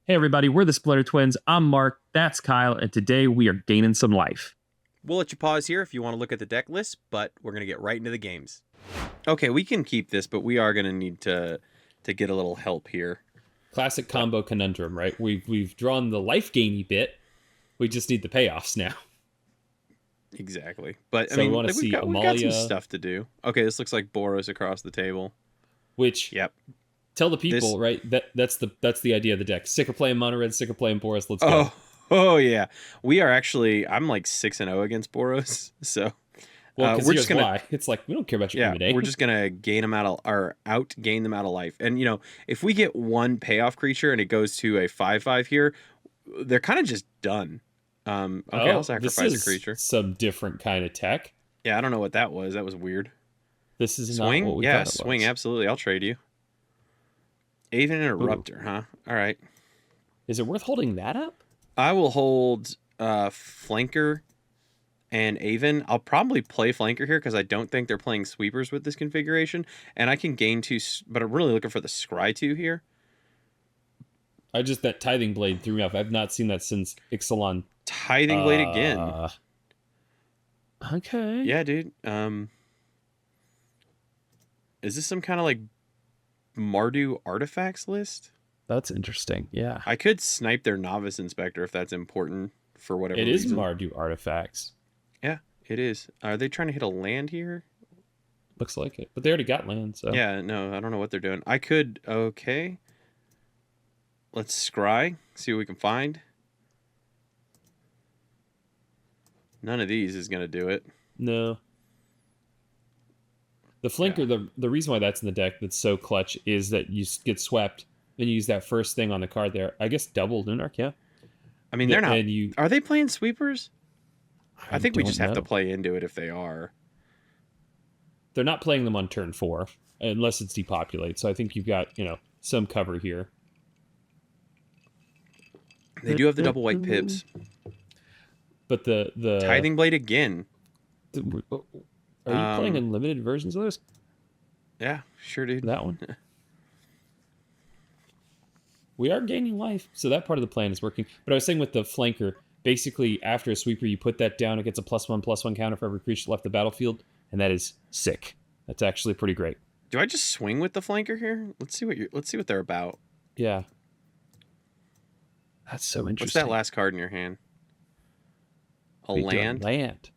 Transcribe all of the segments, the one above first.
Hey everybody, we're the Splitter Twins. I'm Mark, that's Kyle, and today we are gaining some life. We'll let you pause here if you want to look at the deck list, but we're going to get right into the games. Okay, we can keep this, but we are going to need to get a little help here. Classic combo conundrum, right? We've drawn the Lifegain bit. We just need the payoffs now. Exactly. But, So I mean, we wanna we've see got some Amalia. stuff to do. Okay, this looks like Boros across the table. Which Yep. tell the people, right? That's the idea of the deck. Sick of playing mono red, sick of playing Boros. Let's go. Oh yeah. We are actually, I'm like 6-0 against Boros, so... Well, because we're here's just gonna, why. It's like we don't care about your yeah, game we're just gonna gain them outgain them out of life. And if we get one payoff creature and it goes to a 5/5 here, they're kind of just done. Okay, I'll sacrifice a creature. Some different kind of tech. Yeah, I don't know what that was. That was weird. This is Swing? not what we Yeah, thought it swing. was. Absolutely. I'll trade you. Aven Interrupter, huh? All right. Is it worth holding that up? I will hold Flanker and Aven. I'll probably play Flanker here because I don't think they're playing sweepers with this configuration. And I can gain 2, but I'm really looking for the Scry 2 here. That Tithing Blade threw me off. I've not seen that since Ixalan. Tithing Blade again. Okay. Yeah, dude. Is this some kind of like Mardu Artifacts list? That's interesting, yeah. I could snipe their Novice Inspector if that's important for whatever reason. It is Mardu Artifacts. Yeah, it is. Are they trying to hit a land here? Looks like it. But they already got land, so. Yeah, no, I don't know what they're doing. I could, okay. Let's scry, see what we can find. None of these is going to do it. No. The Flanker, Yeah. the reason why that's in the deck that's so clutch is that you get swept, then you use that first thing on the card there. I guess double Lunark, yeah. I mean, they're not. And Are they playing sweepers? I think we just have to know. play into it if they are. They're not playing them on turn 4, unless it's depopulate. So I think you've got, some cover here. They do have the double white pips. But the Tithing Blade again. Are you playing in limited versions of those? Yeah, sure, dude. That one? We are gaining life, so that part of the plan is working. But I was saying with the Flanker, basically after a sweeper, you put that down, it gets a +1/+1 counter for every creature left the battlefield, and that is sick. That's actually pretty great. Do I just swing with the Flanker here? Let's see what they're about. Yeah. That's so interesting. What's that last card in your hand? A land? Land.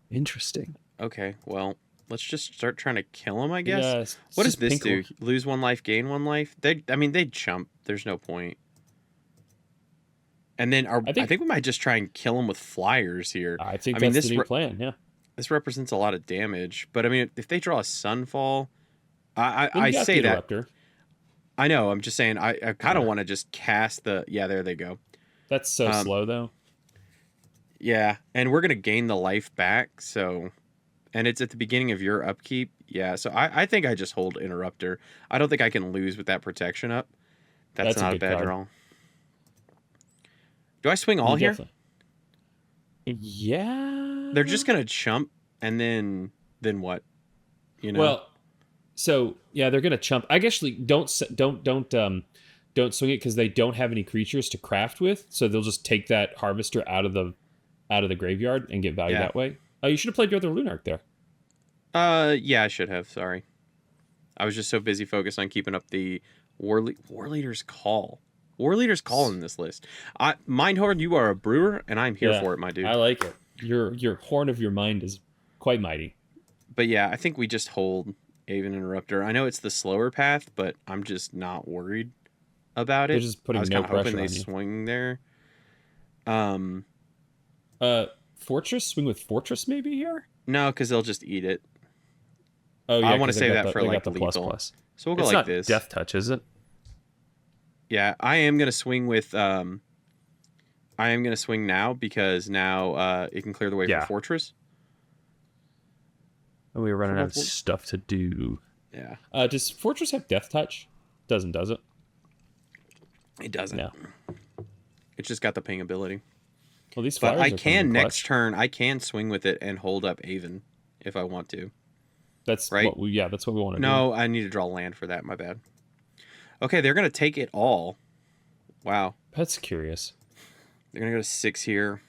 Interesting. Okay, well, let's just start trying to kill him, I guess. Yeah, what does this do? Lose 1 life, gain 1 life? They'd chump. There's no point. And then I think we might just try and kill him with flyers here. I think that's the new plan, yeah. This represents a lot of damage. But, I mean, if they draw a Sunfall, I say that. Interrupter. I know, I'm just saying, I kind of want to just cast the... Yeah, there they go. That's so slow, though. Yeah, and we're going to gain the life back, so... And it's at the beginning of your upkeep. Yeah, so I think I just hold Interrupter. I don't think I can lose with that protection up. That's not a bad draw. Do I swing all here? Yeah. They're just going to chump, and then what? Well, so, yeah, they're going to chump. I actually don't swing it because they don't have any creatures to craft with, so they'll just take that Harvester out of the graveyard and get value that way. Oh, you should have played your other Lunark there. Yeah, I should have. Sorry. I was just so busy focused on keeping up the War Leader's Call. War Leader's Call in this list. Mindhorn, you are a brewer, and I'm here for it, my dude. I like it. Your horn of your mind is quite mighty. But yeah, I think we just hold Aven Interrupter. I know it's the slower path, but I'm just not worried about it. They're just putting no pressure on you. I was kind of hoping they swing there. Fortress? Swing with Fortress maybe here? No, because they'll just eat it. Oh, yeah, I want to save that for like the lethal. plus. So we'll go it's like not this. Death Touch, is it? Yeah, I am gonna swing with I am gonna swing now because now it can clear the way for Fortress. And we were running out of stuff to do. Yeah. Does Fortress have Death Touch? Does it? It doesn't. No. It's just got the ping ability. Well, these but I are can clutch. next turn. I can swing with it and hold up Aven if I want to. That's right. That's what we want to do. No, I need to draw land for that. My bad. Okay, they're gonna take it all. Wow. That's curious. They're gonna go to 6 here.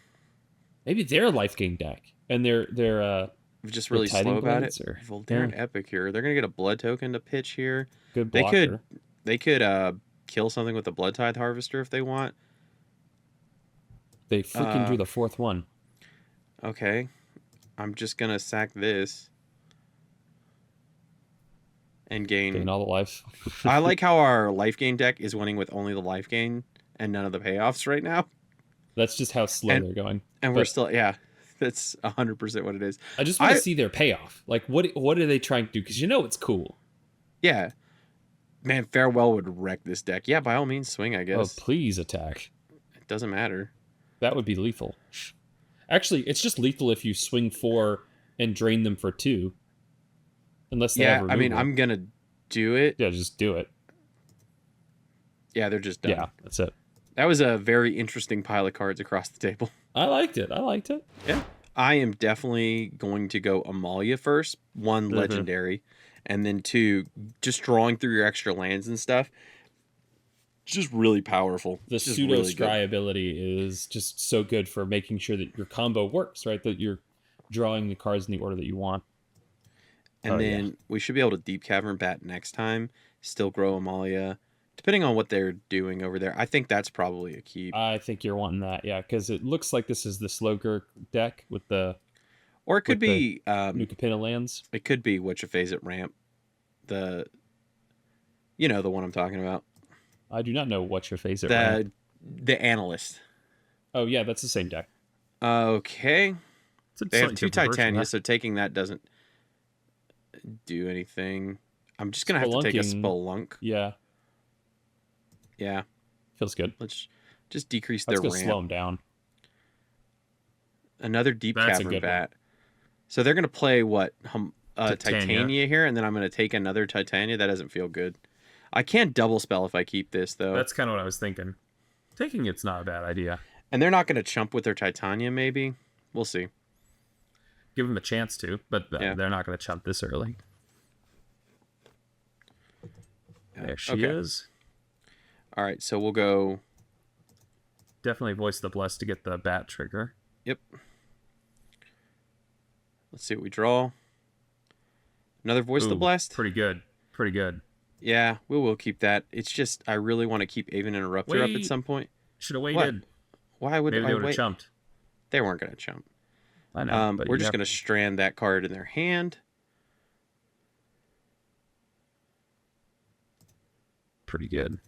Maybe they're a life gain deck, and they're Just they're really tiding slow about it. blades, or Voltaren Epic here. They're gonna get a blood token to pitch here. good They blocker. could kill something with the Blood Tithe Harvester if they want. They freaking drew the 4th one. Okay. I'm just gonna sack this. And Gain all the life. I like how our life gain deck is winning with only the life gain and none of the payoffs right now. That's just how slow they're going. And we're still, that's 100% what it is. I just want to see their payoff. Like, what are they trying to do? Because it's cool. Yeah. Man, Farewell would wreck this deck. Yeah, by all means, swing, I guess. Oh, please attack. It doesn't matter. That would be lethal. Actually, it's just lethal if you swing 4 and drain them for 2. Unless they have removal. I'm going to do it. Yeah, just do it. Yeah, they're just done. Yeah, that's it. That was a very interesting pile of cards across the table. I liked it. Yeah. I am definitely going to go Amalia first. 1, legendary. And then 2, just drawing through your extra lands and stuff. Just really powerful. The pseudo scry ability is just so good for making sure that your combo works, right? That you're drawing the cards in the order that you want. And then we should be able to Deep Cavern Bat next time. Still grow Amalia. Depending on what they're doing over there. I think that's probably a keep. I think you're wanting that, yeah. Because it looks like this is the Slogurk deck with the... Or it could be... New Capena lands. It could be Whatchaphase Ramp. The one I'm talking about. I do not know Whatchaphase Ramp. The Analyst. Oh, yeah, that's the same deck. Okay. They have 2 Titania, so taking that doesn't do anything. I'm just going to have to take a Spelunk. Yeah. Yeah. Feels good. Let's just decrease their ramp. Let's go slow them down. Another Deep Cavern Bat. So they're going to play what? Titania here, and then I'm going to take another Titania. That doesn't feel good. I can't double spell if I keep this, though. That's kind of what I was thinking. Taking it's not a bad idea. And they're not going to chump with their Titania, maybe. We'll see. Give them a chance to, but they're not going to chump this early. There she is. All right, so we'll go... Definitely Voice of the Blessed to get the bat trigger. Yep. Let's see what we draw. Another Voice of the Blessed. Pretty good. Pretty good. Yeah, we will keep that. It's just I really want to keep Aven Interrupter up at some point. Should have waited. What? Why would Maybe I they would have wait? chumped. They weren't going to chump. I know. But we're just going to strand that card in their hand. Pretty good.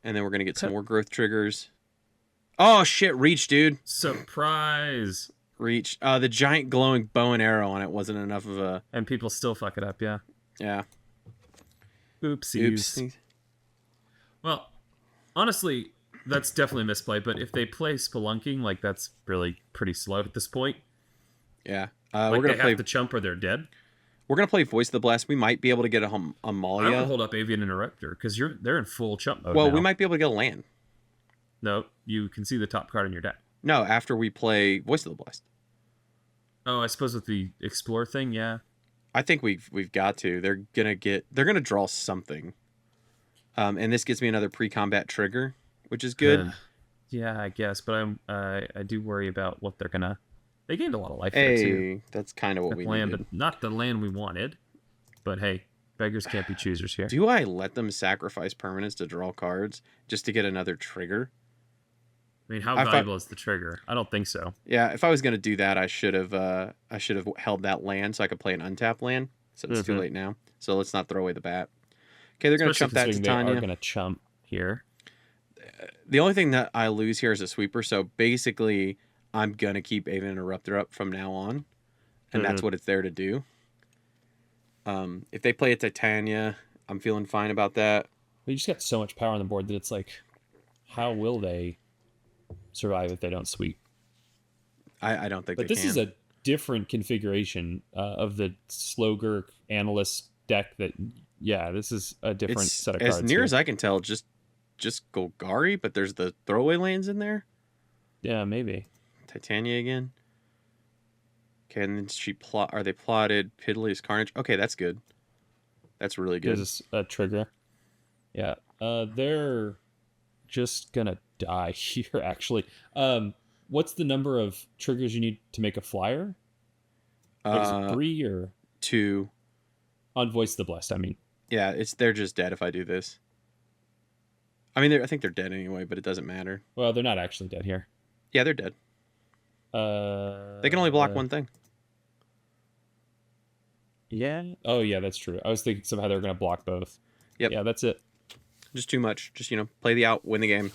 And then we're going to get some more growth triggers. Oh, shit. Reach, dude. Surprise. Reach. The giant glowing bow and arrow on it wasn't enough of a... And people still fuck it up, yeah. Yeah. Oopsies. Well, honestly, that's definitely a misplay, but if they play Spelunking, like, that's really pretty slow at this point. Yeah. We're going to play the chump or they're dead. We're going to play Voice of the Blast. We might be able to get a Amalia. I would hold up Avian Interrupter, because they're in full chump mode Well, now. we might be able to get a land. No, you can see the top card in your deck. No, after we play Voice of the Blast. Oh, I suppose with the Explore thing, yeah. I think we've got to. They're gonna draw something. And this gives me another pre-combat trigger, which is good. Yeah, I guess, but I do worry about what they're gonna... They gained a lot of life there too. That's kind of what we needed. Not the land we wanted, but hey, beggars can't be choosers here. Do I let them sacrifice permanents to draw cards just to get another trigger? I mean, how valuable is the trigger? I don't think so. Yeah, if I was going to do that, I should have held that land so I could play an untapped land. So it's too late now. So let's not throw away the bat. Okay, they're going to chump that Titania. They are going to chump here. The only thing that I lose here is a sweeper. So basically, I'm going to keep Aven Interrupter up from now on. And that's what it's there to do. If they play a Titania, I'm feeling fine about that. You just got so much power on the board that it's like, how will they survive if they don't sweep? I don't think but they this can. Is a different configuration of the Slogurk Analyst deck that, this is a different set of cards. As near as I can tell, just Golgari, but there's the throwaway lands in there. Yeah, maybe. Titania again. Okay, and then are they plotted Pitiless Carnage? Okay, that's good. That's really good. There's a trigger. Yeah. They're just gonna die here, actually. What's the number of triggers you need to make a flyer? Like, is it 3 or 2? On Voice of the Blessed, I mean. Yeah, they're just dead if I do this. I mean, I think they're dead anyway, but it doesn't matter. Well, they're not actually dead here. Yeah, they're dead. They can only block one thing. Yeah. Oh, yeah, that's true. I was thinking somehow they were going to block both. Yep. Yeah, that's it. Just too much. Just, play the out, win the game.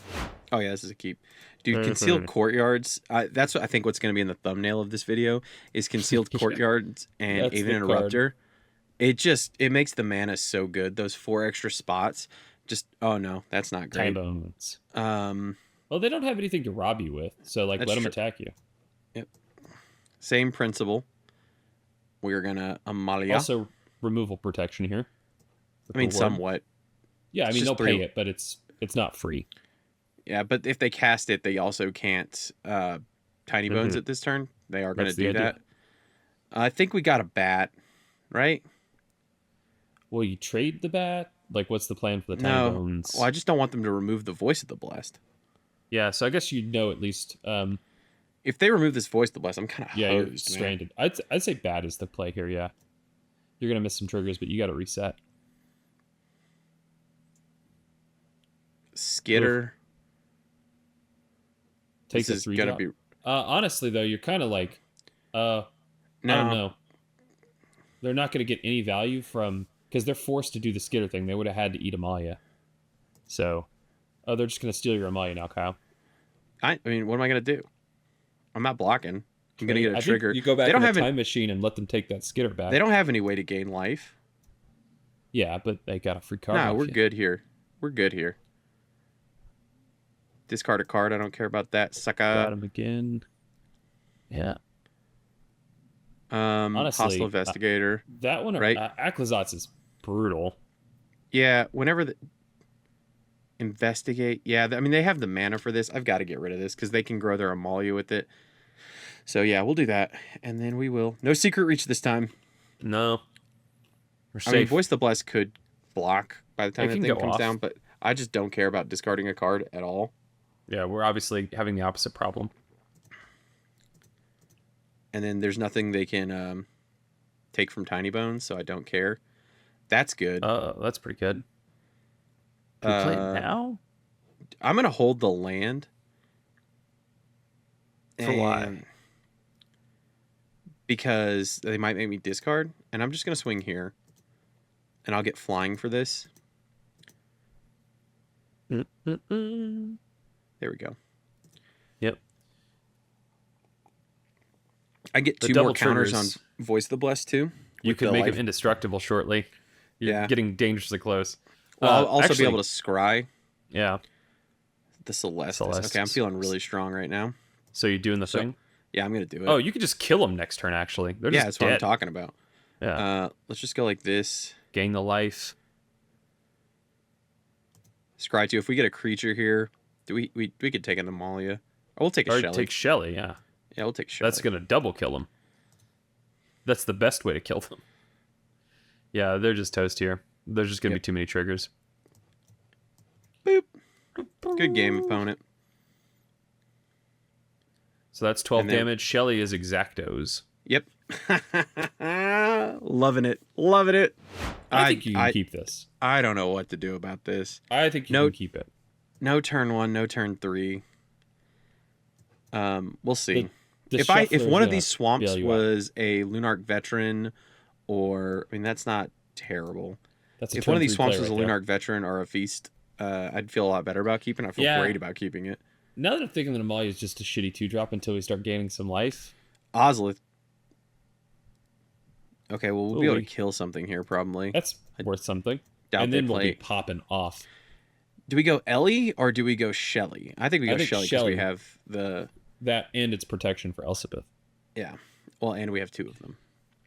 Oh, yeah, this is a keep. Dude, concealed courtyards. That's what I think what's going to be in the thumbnail of this video is concealed courtyards and That's even the interrupter. It makes the mana so good. Those 4 extra spots. Just, oh no, that's not great. Time bones. Well, they don't have anything to rob you with, so let them attack you. Yep. Same principle. We're gonna Amalia. Also, removal protection here. I mean, somewhat. Yeah, I mean they'll pay it, but it's not free. Yeah, but if they cast it, they also can't Tiny Bones at this turn. They are going to do that. I think we got a bat, right? Will you trade the bat? Like, what's the plan for the Tiny Bones? Well, I just don't want them to remove the Voice of the Blessed. Yeah, so I guess you know at least. If they remove this Voice of the Blessed, I'm kind of you're stranded. I'd say bat is the play here. Yeah, you're gonna miss some triggers, but you got to reset. Skitter. Takes a 3 drop. Honestly, though, you're kind of like, I don't know. They're not going to get any value from because they're forced to do the Skitter thing. They would have had to eat Amalia. So, they're just going to steal your Amalia now, Kyle. I mean, what am I going to do? I'm not blocking. I'm going to get a trigger. You go back to the time machine and let them take that Skitter back. They don't have any way to gain life. Yeah, but they got a free card. No, we're good here. We're good here. Discard a card. I don't care about that. Sucker. Got him again. Yeah. Honestly, Hostile Investigator. That one, right? Aclazotz is brutal. Yeah, whenever the Investigate. Yeah, I mean, they have the mana for this. I've got to get rid of this because they can grow their Amalia with it. So, yeah, we'll do that. And then we will. No Secret Reach this time. No. We're safe. I mean, Voice the Blessed could block by the time that thing comes down, but I just don't care about discarding a card at all. Yeah, we're obviously having the opposite problem. And then there's nothing they can take from Tiny Bones, so I don't care. That's good. That's pretty good. Can we play it now? I'm going to hold the land. For why? Because they might make me discard, and I'm just going to swing here. And I'll get flying for this. There we go. Yep. I get 2 more counters on Voice of the Blessed, too. You could make him indestructible shortly. You're getting dangerously close. Well, I'll also be able to scry. Yeah. The Celestis. Okay, I'm feeling really strong right now. So you're doing the thing? Yeah, I'm going to do it. Oh, you could just kill them next turn, actually. They're just that's dead. what I'm talking about. Yeah. Let's just go like this. Gain the life. Scry 2. If we get a creature here, we could take an Amalia. Or we'll take a Shelly. Take Shelly, yeah. Yeah, we'll take Shelly. That's going to double kill them. That's the best way to kill them. Yeah, they're just toast here. There's just going to be too many triggers. Boop. Good game, opponent. So that's 12 damage. Shelly is Exactos. Yep. Loving it. Loving it. I think you can keep this. I don't know what to do about this. I think you can keep it. No turn 1, no turn 3. We'll see. If one of these swamps was a Lunarch Veteran, or I mean that's not terrible. If one of these swamps was a Lunarch Veteran or a Feast, I'd feel a lot better about keeping it. I feel great about keeping it. Now that I'm thinking that Amalia is just a shitty 2-drop until we start gaining some life. Ozlith. Okay, well we'll be able to kill something here probably. That's worth something. And then we'll be popping off. Do we go Ellie or do we go Shelly? I think we go Shelly because we have that and its protection for Elspeth. Yeah. Well, and we have 2 of them.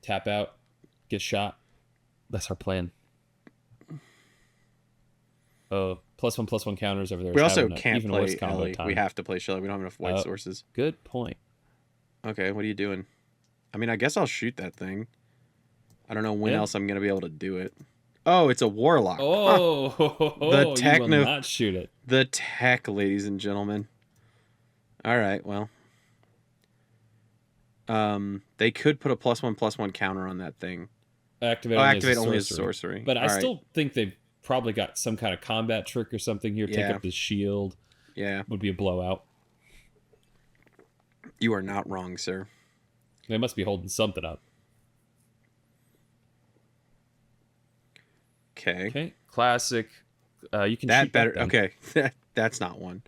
Tap out, get shot. That's our plan. Oh, +1/+1 counters over there. We also can't play Ellie. We have to play Shelly. We don't have enough white sources. Good point. Okay, what are you doing? I mean, I guess I'll shoot that thing. I don't know when else I'm going to be able to do it. Oh, it's a warlock. Oh, The you will techno- not shoot it. The tech, ladies and gentlemen. All right, well. They could put a +1/+1 counter on that thing. Activate Only as sorcery. But I All right. still think they've probably got some kind of combat trick or something here. Take Yeah. up the shield. Yeah, Would be a blowout. you are not wrong, sir. They must be holding something up. Okay. Okay, classic. You can That shoot better. That then. Okay, that's not one.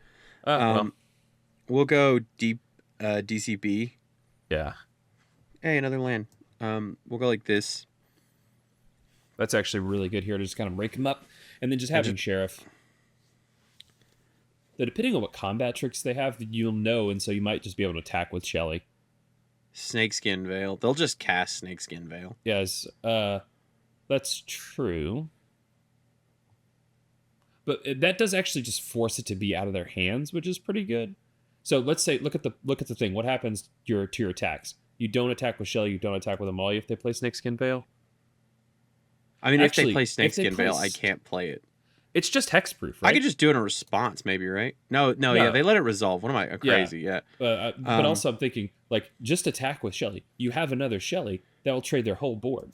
Well, We'll go deep DCB. yeah, Hey, another land. We'll go like this. that's actually really good here to just kind of break them up, and then just having sheriff. So depending on what combat tricks they have, you'll know, and so you might just be able to attack with Shelly. Snakeskin Veil. They'll just cast Snakeskin Veil. Yes, that's true. But that does actually just force it to be out of their hands, which is pretty good. So let's say look at the thing. What happens to your attacks? You don't attack with Shelly. You don't attack with Amalia if they play Snakeskin Veil. I mean, Actually, if they play if they Snakeskin play Veil, I can't play it. It's just hexproof, right? I could just do it in a response, maybe, right? No, yeah, they let it resolve. What am I crazy? Yeah. But also, I'm thinking like just attack with Shelly. You have another Shelly that will trade their whole board.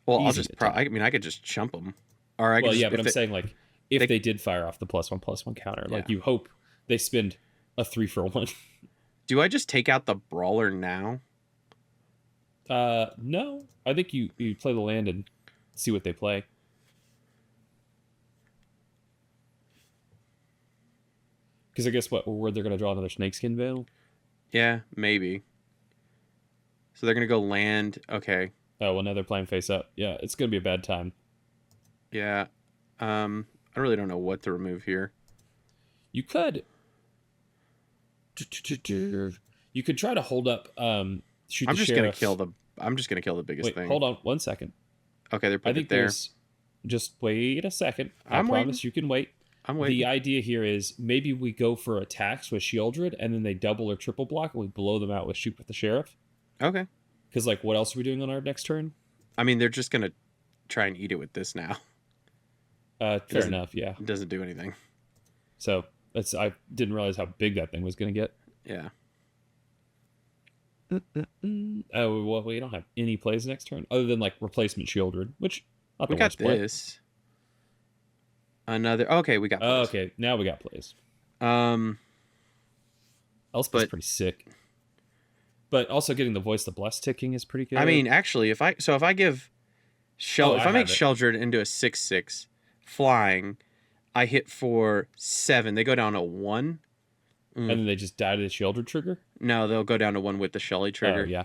Well, I'll Easy just. to attack. I mean, I could just chump them. Or I could. Well, just, yeah, but I'm they- saying like if they- they did fire off the +1/+1 counter, like Yeah. you hope they spend a 3-for-1. Do I just take out the brawler now? No, I think you play the land and see what they play. Because I guess where they're going to draw another Snakeskin Veil. Yeah, maybe. So they're gonna go land. Okay. Oh, well, now they're playing face up. Yeah, it's going to be a bad time. Yeah. I really don't know what to remove here. You could. You could try to hold up. Shoot I'm the just sheriff. gonna kill the. I'm just gonna kill the biggest Wait, thing. hold on 1 second. Okay, they're I putting think it there. there's. Just wait a second. I I'm promise waiting. you can wait. I'm waiting. The idea here is maybe we go for attacks with Shieldred, and then they double or triple block, and we blow them out with Shoot with the Sheriff. Okay. Because, like, what else are we doing on our next turn? I mean, they're just gonna try and eat it with this now. Fair Doesn't- enough, yeah. It doesn't do anything. So I didn't realize how big that thing was going to get. Yeah. Oh, well, we don't have any plays next turn other than like replacement Shieldred, which not the We got worst play. this. Another. Okay, we got. Oh, This. okay, now we got plays. Elspeth's But- pretty sick. But also getting the Voice the Blessed ticking is pretty good. I mean, actually, if I give Oh, if I I make have it. Sheldred into a 6/6 flying, I hit for 7. They go down to 1. and then they just die to the Shieldred trigger. No, they'll go down to 1 with the Shelly trigger. Oh, yeah.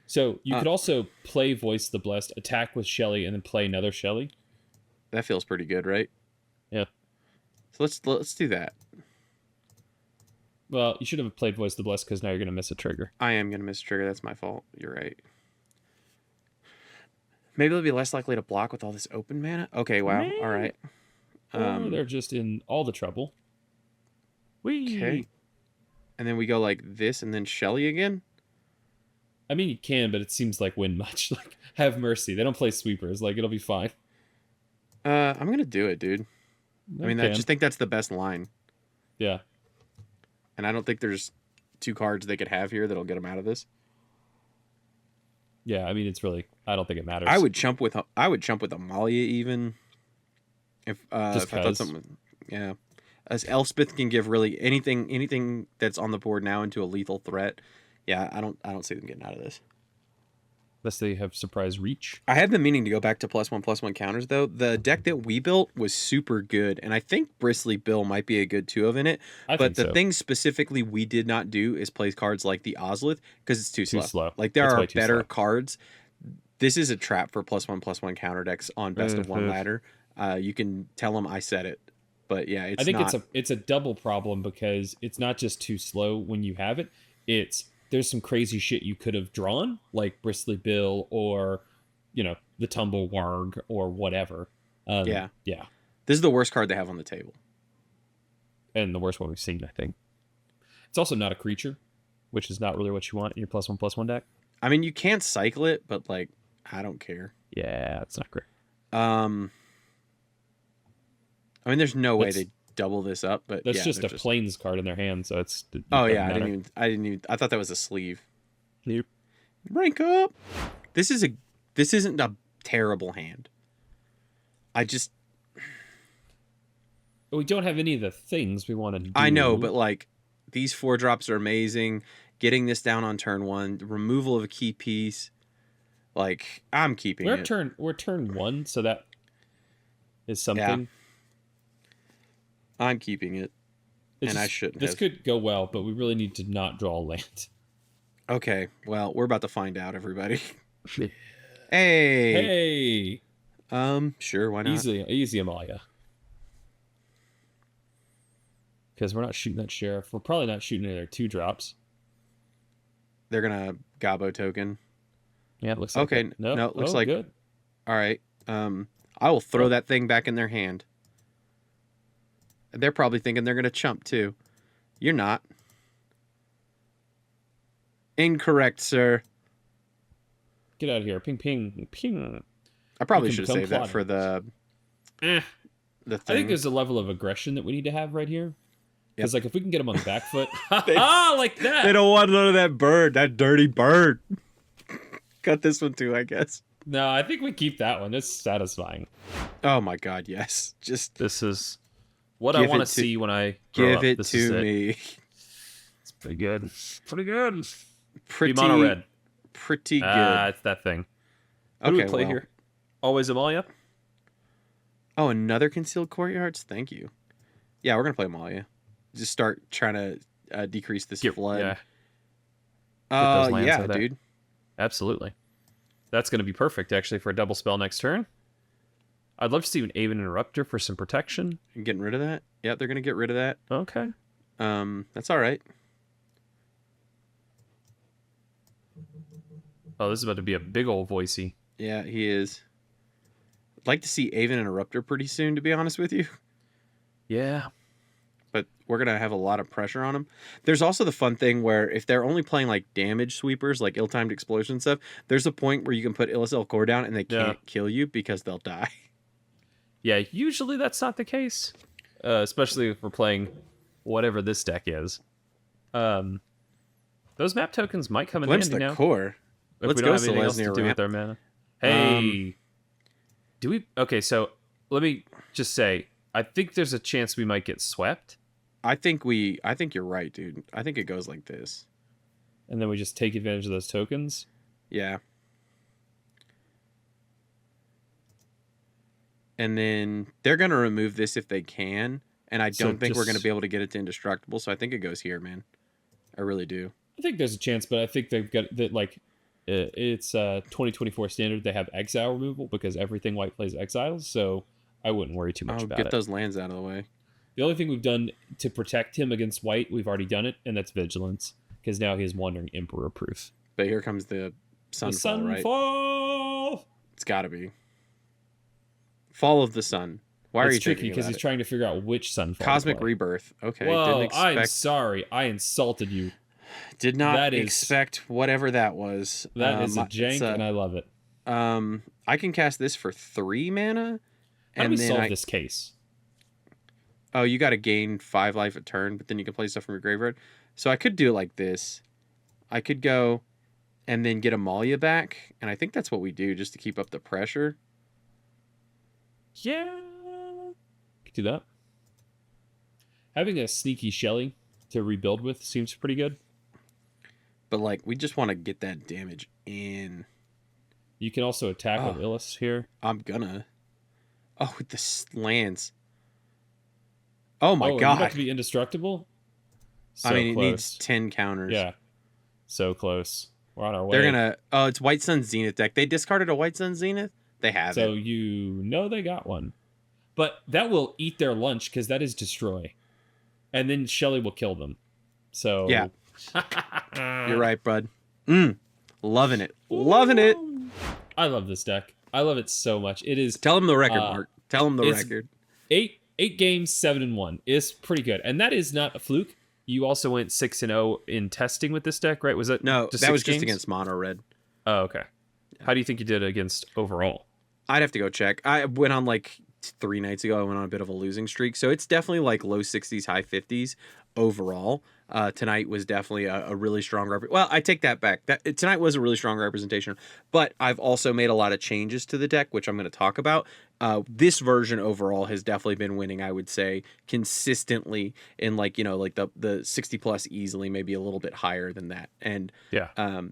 So you could also play Voice the Blessed, attack with Shelly, and then play another Shelly. That feels pretty good, right? Yeah. So let's do that. Well, you should have played Voice the Blessed because now you're going to miss a trigger. I am gonna miss trigger. That's my fault. You're right. Maybe they'll be less likely to block with all this open mana. Okay, wow. All right. Or they're just in all the trouble. Okay. And then we go like this, and then Shelly again. I mean, you can, but it seems like win much. Like, have mercy. They don't play sweepers. Like, it'll be fine. I'm gonna do it, dude. I mean, I Okay. just think that's the best line, Yeah. and I don't think there's 2 cards they could have here that'll get them out of this. Yeah, I mean, it's really... I don't think it matters. I would chump with Amalia even. If Just if I thought 'cause. something, yeah. As Elspeth can give really anything that's on the board now into a lethal threat. Yeah, I don't see them getting out of this. Unless they have surprise reach. I have been meaning to go back to +1/+1 counters though. The deck that we built was super good, and I think Bristly Bill might be a good 2 of in it. I But think the so. thing specifically we did not do is play cards like the Ozlith because it's too Too slow. slow. Like there It's are way too better slow. cards. This is a trap for +1/+1 counter decks on best of 1 Mhm. ladder. You can tell them I said it, but yeah, it's I think not. it's a double problem because it's not just too slow when you have it. It's there's some crazy shit you could have drawn, like Bristly Bill or, the Tumble Warg or whatever. Yeah. Yeah. This is the worst card they have on the table. And the worst one we've seen, I think. It's also not a creature, which is not really what you want in your +1/+1 deck. I mean, you can't cycle it, but like, I don't care. Yeah, it's not great. I mean, there's no way That's- they double this up, but That's yeah, just they're a plains card in their hand, so it's. Oh yeah, I didn't even. I thought that was a sleeve. Nope. Rank up. This isn't a terrible hand. We don't have any of the things we want to do. I know, but like these 4-drops are amazing. Getting this down on turn 1, removal of a key piece. Like I'm keeping it. We're turn 1, so that is something. I'm keeping it. I shouldn't This have. could go well, but we really need to not draw land. Okay, well, we're about to find out, everybody. Hey. Hey. Sure, why not? Easy, Amalia. Because we're not shooting that sheriff. We're probably not shooting any of their 2-drops. They're gonna Gabo token. Yeah, it looks like Okay, it. Nope. no, it looks like good. All right. I will throw that thing back in their hand. They're probably thinking they're gonna chump too. You're not. Incorrect, sir. Get out of here. Ping, ping, ping. I probably You can should have saved become that for the Eh. the I thing. think there's a level of aggression that we need to have right here. Because, Yep. like, if we can get them on the back foot, They- like that. They don't want none of that bird, that dirty bird. Cut this one too, I guess. No, I think we keep that one. It's satisfying. Oh my god, yes. Just This is what I Give want it to to- see when I grow give up. it This is to it. me. It's pretty good. Pretty good. Pretty Be mono red. Pretty good. It's that thing. What do we play well. here? Always Amalia? Oh, another concealed courtyards? Thank you. Yeah, we're gonna play Amalia. Just start trying to decrease this flood. Yeah, those lands yeah, out there. dude. absolutely. That's going to be perfect, actually, for a double spell next turn. I'd love to see an Aven Interrupter for some protection. Getting rid of that? Yeah, they're gonna get rid of that. Okay. That's all right. Oh, this is about to be a big old voicey. Yeah, he is. I'd like to see Aven Interrupter pretty soon, to be honest with you. Yeah. But we're going to have a lot of pressure on them. There's also the fun thing where if they're only playing like damage sweepers, like ill-timed explosion stuff, there's a point where you can put Illicel Core down and they can't kill you because they'll die. Yeah, usually that's not the case. Especially if we're playing whatever this deck is. Those map tokens might come in Glimpse handy the now. core. If Let's we don't go, have anything else to Selesnya do Ramp. with our mana. Hey. Do we... Okay, so let me just say, I think there's a chance we might get swept. I think you're right, dude. I think it goes like this. And then we just take advantage of those tokens. Yeah. And then they're going to remove this if they can. And I So don't think we're just- going to be able to get it to indestructible. So I think it goes here, man. I really do. I think there's a chance, but I think they've got that, like, it's 2024 standard. They have exile removal because everything white plays exiles, so I wouldn't worry too much about Get it. those lands out of the way. The only thing we've done to protect him against white, we've already done it, and that's vigilance, because now he has Wandering Emperor proof. But here comes the sunfall, right? Sunfall! It's got to be. Fall of the sun. Why are It's you tricky thinking because about he's it? trying to figure out which sunfall. Cosmic to play. Rebirth. Okay. Whoa, Didn't I'm expect. sorry. I insulted you. Did not that is- expect whatever that was. That is a It's jank, and I love it. I can cast this for 3 mana. How do And we then solve this case? Oh, you got to gain 5 life a turn, but then you can play stuff from your graveyard. So I could do it like this. I could go and then get Amalia back, and I think that's what we do just to keep up the pressure. Yeah. Could do that. Having a sneaky Shelly to rebuild with seems pretty good. But like, we just want to get that damage in. You can also attack Oh. with Illis here. I'm gonna. Oh, with the lands. Oh my You god! have to be indestructible. So I mean, it close. needs 10 counters. Yeah. So close. We're on our way. They're gonna. Oh, it's White Sun Zenith deck. They discarded a White Sun Zenith. They have So it. you know they got one, but that will eat their lunch because that is destroy, and then Shelly will kill them. So Yeah. You're right, bud. Loving it. Loving it. I love this deck. I love it so much. It is Tell him the record, Uh, Mark. Tell him the it's- record. eight games, 7-1 is pretty good, and that is not a fluke. You also went 6-0 in testing with this deck, right? Was it No, just that 6 was just games? against mono red. Oh, okay. How do you think you did against overall? I'd have to go check. I went on like 3 nights ago. I went on a bit of a losing streak, so it's definitely like low 60s, high 50s overall. Tonight was definitely a really strong well, I take that back. Tonight was a really strong representation, but I've also made a lot of changes to the deck, which I'm going to talk about. This version overall has definitely been winning, I would say, consistently in like, like the 60 plus easily, maybe a little bit higher than that. And Yeah.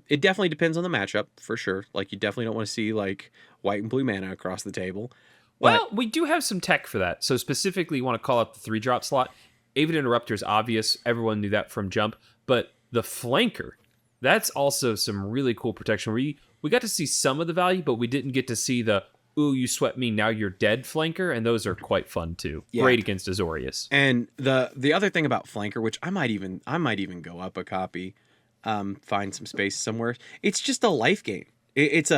it definitely depends on the matchup for sure. Like you definitely don't want to see like white and blue mana across the table. Well, we do have some tech for that. So specifically, you want to call out the 3-drop slot. Avid Interrupter is obvious. Everyone knew that from jump. But the Flanker, that's also some really cool protection. We got to see some of the value, but we didn't get to see the, ooh, you swept me, now you're dead Flanker. And those are quite fun too. Yeah. Great against Azorius. And the other thing about Flanker, which I might even go up a copy, find some space somewhere. It's just a life gain. It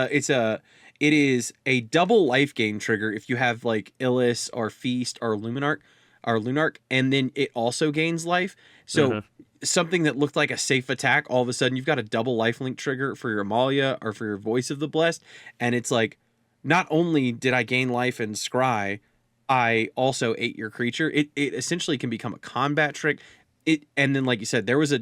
is a double life gain trigger if you have like Illis or Feast or Lunark, and then it also gains life. So something that looked like a safe attack, all of a sudden you've got a double lifelink trigger for your Amalia or for your Voice of the Blessed, and it's like, not only did I gain life and scry, I also ate your creature. It essentially can become a combat trick. And then like you said, there was a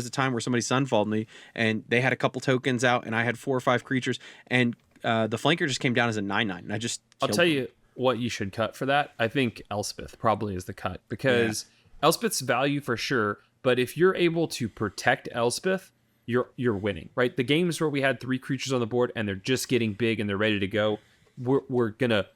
time where somebody sunfalled me and they had a couple tokens out and I had 4 or 5 creatures and the Flanker just came down as a 9/9 and I'll tell you what you should cut for that. I think Elspeth probably is the cut because Elspeth's value for sure, but if you're able to protect Elspeth, you're winning, right? The games where we had 3 creatures on the board and they're just getting big and they're ready to go, we're gonna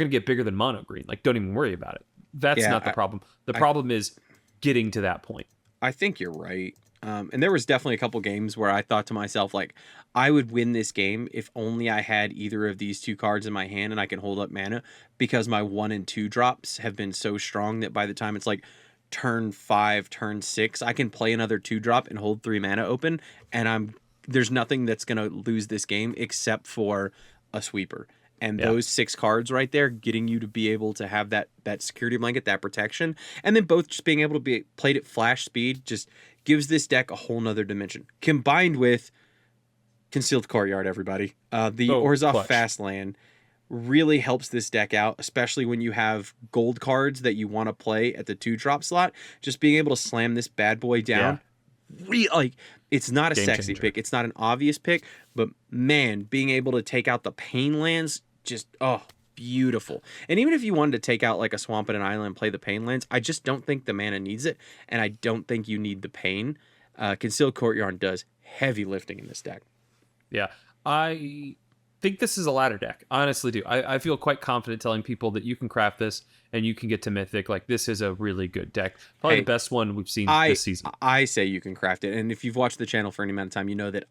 get bigger than mono green. Like, don't even worry about it. That's not the problem. The problem is getting to that point. I think you're right. And there was definitely a couple games where I thought to myself, like, I would win this game if only I had either of these 2 cards in my hand and I can hold up mana, because my 1 and 2 drops have been so strong that by the time it's like turn 5, turn 6, I can play another 2 drop and hold 3 mana open, and there's nothing that's gonna lose this game except for a sweeper. And those 6 cards right there, getting you to be able to have that security blanket, that protection, and then both just being able to be played at flash speed just gives this deck a whole nother dimension. Combined with Concealed Courtyard, everybody. The Orzhov Fastland really helps this deck out, especially when you have gold cards that you want to play at the 2-drop slot. Just being able to slam this bad boy down. Like, it's not a sexy pick. It's not an obvious pick, but man, being able to take out the pain lands, just, beautiful. And even if you wanted to take out like a swamp and an island and play the pain lands, I just don't think the mana needs it, and I don't think you need the pain. Concealed Courtyard does heavy lifting in this deck. Yeah, I think this is a ladder deck. I honestly do. I feel quite confident telling people that you can craft this and you can get to Mythic. Like, this is a really good deck. Probably the best one we've seen this season. I say you can craft it. And if you've watched the channel for any amount of time, you know that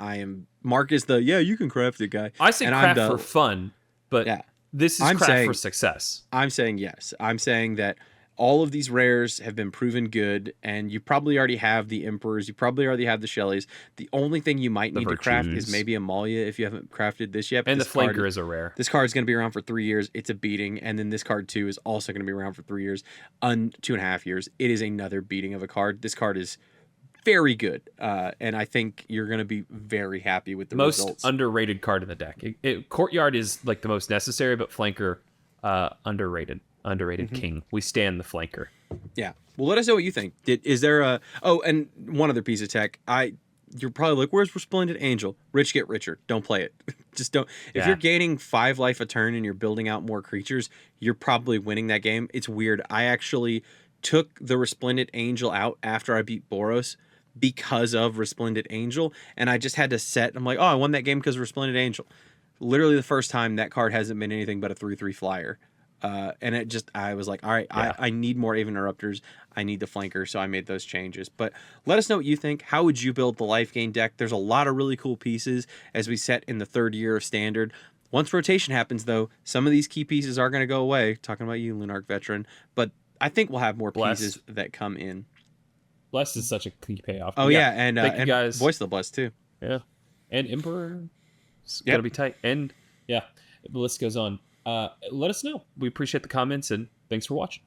Mark is the, you can craft it guy. I say craft for fun, but this is craft for success. I'm saying yes. I'm saying that all of these rares have been proven good, and you probably already have the Emperors. You probably already have the Shellys. The only thing you might need to craft is maybe Amalia if you haven't crafted this yet. And the Flanker is a rare. This card is going to be around for 3 years. It's a beating. And then this card, too, is also going to be around for 3 years. 2.5 years. It is another beating of a card. This card is very good. And I think you're going to be very happy with the results. Most underrated card in the deck. Courtyard is like the most necessary, but Flanker, underrated. King. We stand the Flanker. Yeah. Well, let us know what you think. Is there and one other piece of tech. You're probably like, where's Resplendent Angel? Rich get richer. Don't play it. Just don't. If you're gaining 5 life a turn and you're building out more creatures, you're probably winning that game. It's weird. I actually took the Resplendent Angel out after I beat Boros because of Resplendent Angel, and I just had to set. I'm like, I won that game because of Resplendent Angel. Literally the first time that card hasn't been anything but a 3/3 flyer. And I was like, all right, I need more Aven Interrupters. I need the Flanker, so I made those changes. But let us know what you think. How would you build the Lifegain deck? There's a lot of really cool pieces as we set in the 3rd year of Standard. Once rotation happens, though, some of these key pieces are going to go away. Talking about you, Lunark veteran. But I think we'll have more pieces that come in. Blessed is such a key payoff. Oh, yeah, and you guys. Voice of the Blessed, too. Yeah, and Emperor. It's got to be tight. And, the list goes on. Let us know. We appreciate the comments, and thanks for watching.